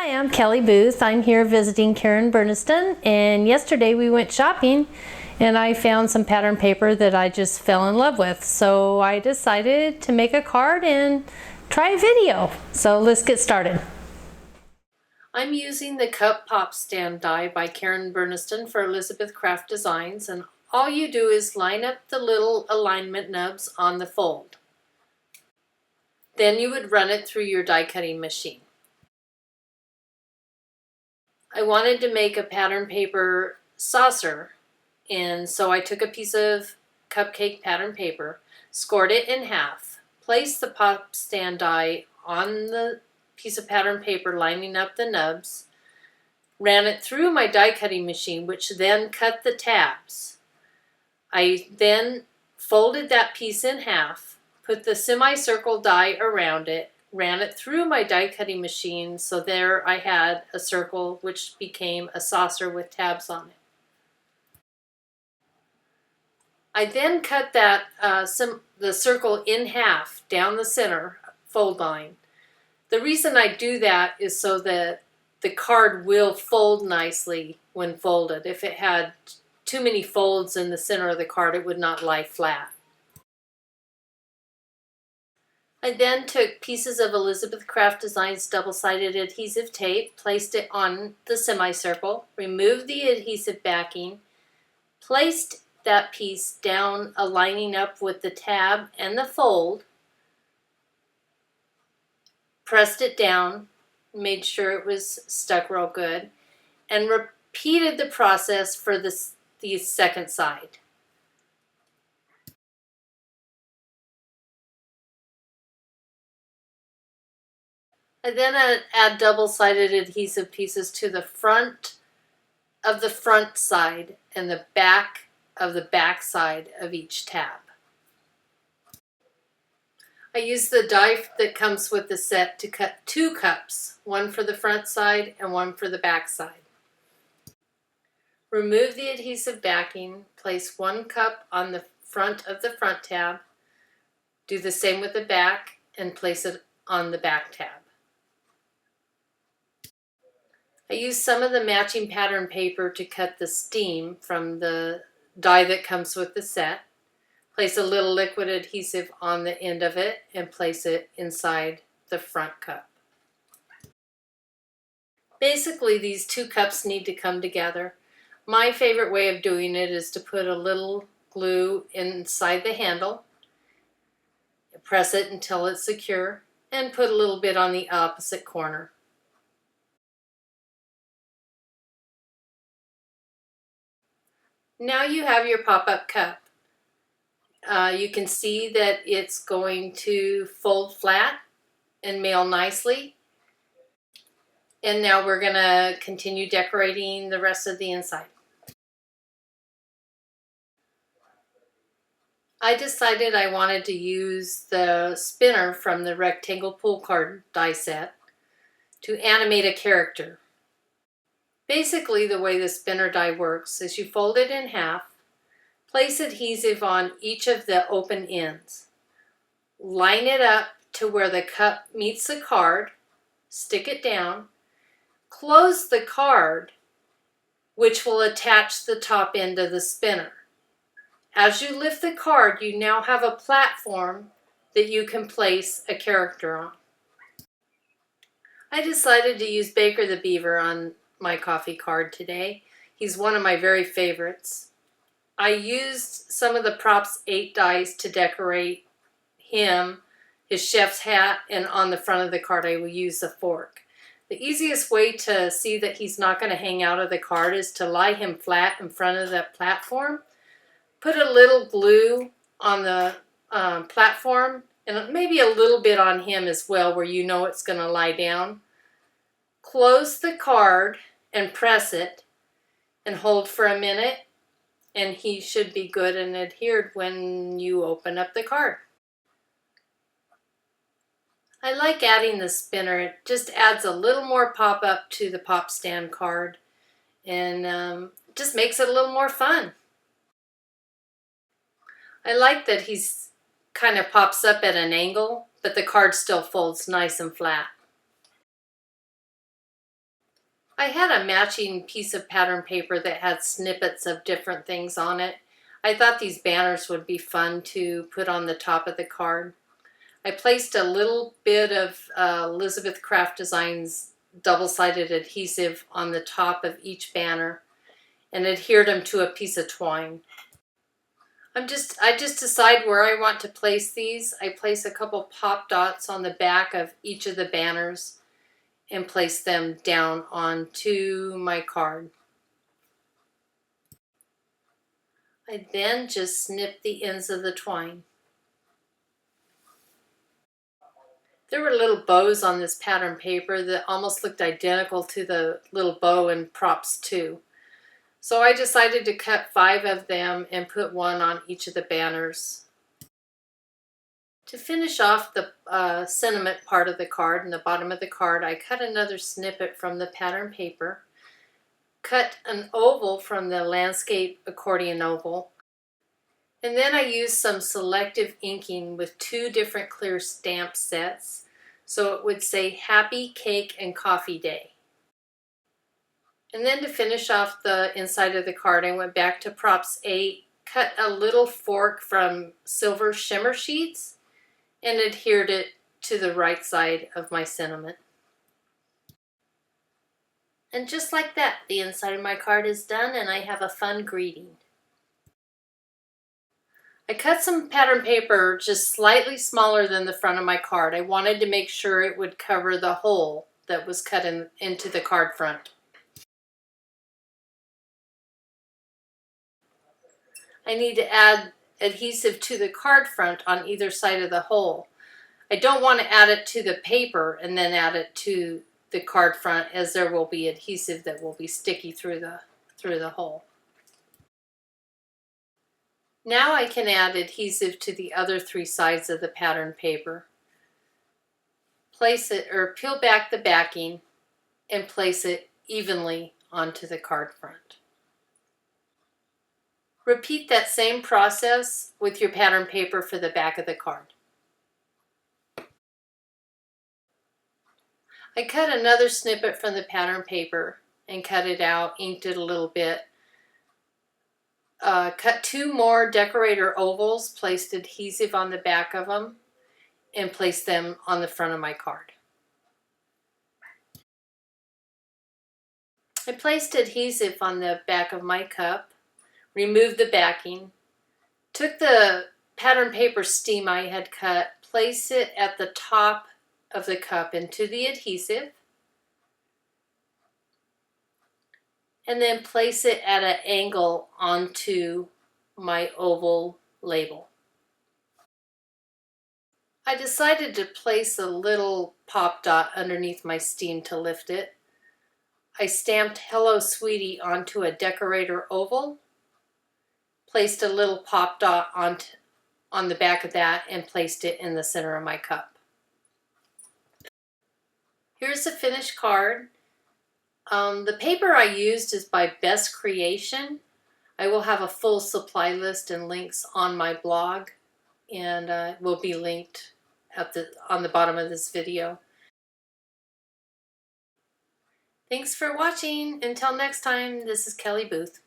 Hi, I'm Kelly Booth. I'm here visiting Karen Burniston, and yesterday we went shopping and I found some pattern paper that I just fell in love with. So I decided to make a card and try a video. So let's get started. I'm using the Cup Pop Stand die by Karen Burniston for Elizabeth Craft Designs, and all you do is line up the little alignment nubs on the fold. Then you would run it through your die cutting machine. I wanted to make a pattern paper saucer, and so I took a piece of cupcake pattern paper, scored it in half, placed the pop stand die on the piece of pattern paper lining up the nubs, ran it through my die cutting machine, which then cut the tabs. I then folded that piece in half, put the semicircle die around it, ran it through my die cutting machine, so there I had a circle which became a saucer with tabs on it. I then cut that the circle in half down the center fold line. The reason I do that is so that the card will fold nicely when folded. If it had too many folds in the center of the card, it would not lie flat. I then took pieces of Elizabeth Craft Designs double-sided adhesive tape, placed it on the semicircle, removed the adhesive backing, placed that piece down aligning up with the tab and the fold, pressed it down, made sure it was stuck real good, and repeated the process for the second side. I then add double-sided adhesive pieces to the front of the front side and the back of the back side of each tab. I use the die that comes with the set to cut 2 cups, one for the front side and one for the back side. Remove the adhesive backing, place 1 cup on the front of the front tab, do the same with the back, and place it on the back tab. I use some of the matching pattern paper to cut the steam from the die that comes with the set. Place a little liquid adhesive on the end of it and place it inside the front cup. Basically, these 2 cups need to come together. My favorite way of doing it is to put a little glue inside the handle, press it until it's secure, and put a little bit on the opposite corner. Now you have your pop-up cup. You can see that it's going to fold flat and mail nicely. And now we're going to continue decorating the rest of the inside. I decided I wanted to use the spinner from the rectangle pull card die set to animate a character. Basically, the way the spinner die works is you fold it in half, place adhesive on each of the open ends, line it up to where the cup meets the card, stick it down, close the card, which will attach the top end of the spinner. As you lift the card, you now have a platform that you can place a character on. I decided to use Baker the Beaver on my coffee card today. He's one of my very favorites. I used some of the Props 8 dies to decorate him, his chef's hat, and on the front of the card I will use a fork. The easiest way to see that he's not going to hang out of the card is to lie him flat in front of that platform. Put a little glue on the platform and maybe a little bit on him as well where you know it's going to lie down. Close the card and press it and hold for a minute, and he should be good and adhered when you open up the card. I like adding the spinner. It just adds a little more pop-up to the pop stand card and just makes it a little more fun. I like that he's kind of pops up at an angle, but the card still folds nice and flat. I had a matching piece of pattern paper that had snippets of different things on it. I thought these banners would be fun to put on the top of the card. I placed a little bit of Elizabeth Craft Designs double-sided adhesive on the top of each banner and adhered them to a piece of twine. I just decide where I want to place these. I place a couple pop dots on the back of each of the banners and place them down onto my card. I then just snip the ends of the twine. There were little bows on this pattern paper that almost looked identical to the little bow in Props 2. So I decided to cut 5 of them and put one on each of the banners. To finish off the sentiment part of the card, in the bottom of the card, I cut another snippet from the pattern paper, cut an oval from the landscape accordion oval, and then I used some selective inking with 2 different clear stamp sets, so it would say Happy Cake and Coffee Day. And then to finish off the inside of the card, I went back to Props 8, cut a little fork from silver shimmer sheets, and adhered it to the right side of my sentiment. And just like that, the inside of my card is done and I have a fun greeting. I cut some pattern paper just slightly smaller than the front of my card. I wanted to make sure it would cover the hole that was cut into the card front. I need to add adhesive to the card front on either side of the hole. I don't want to add it to the paper and then add it to the card front, as there will be adhesive that will be sticky through the hole. Now I can add adhesive to the other 3 sides of the pattern paper. Place it, or peel back the backing and place it evenly onto the card front. Repeat that same process with your pattern paper for the back of the card. I cut another snippet from the pattern paper and cut it out, inked it a little bit. Cut 2 more decorator ovals, placed adhesive on the back of them, and placed them on the front of my card. I placed adhesive on the back of my cup, removed the backing, took the pattern paper stem I had cut, placed it at the top of the cup into the adhesive, and then place it at an angle onto my oval label. I decided to place a little pop dot underneath my stem to lift it. I stamped Hello Sweetie onto a decorator oval, placed a little pop dot on the back of that, and placed it in the center of my cup. Here's the finished card. The paper I used is by Best Creation. I will have a full supply list and links on my blog, and will be linked on the bottom of this video. Thanks for watching. Until next time, this is Kelly Booth.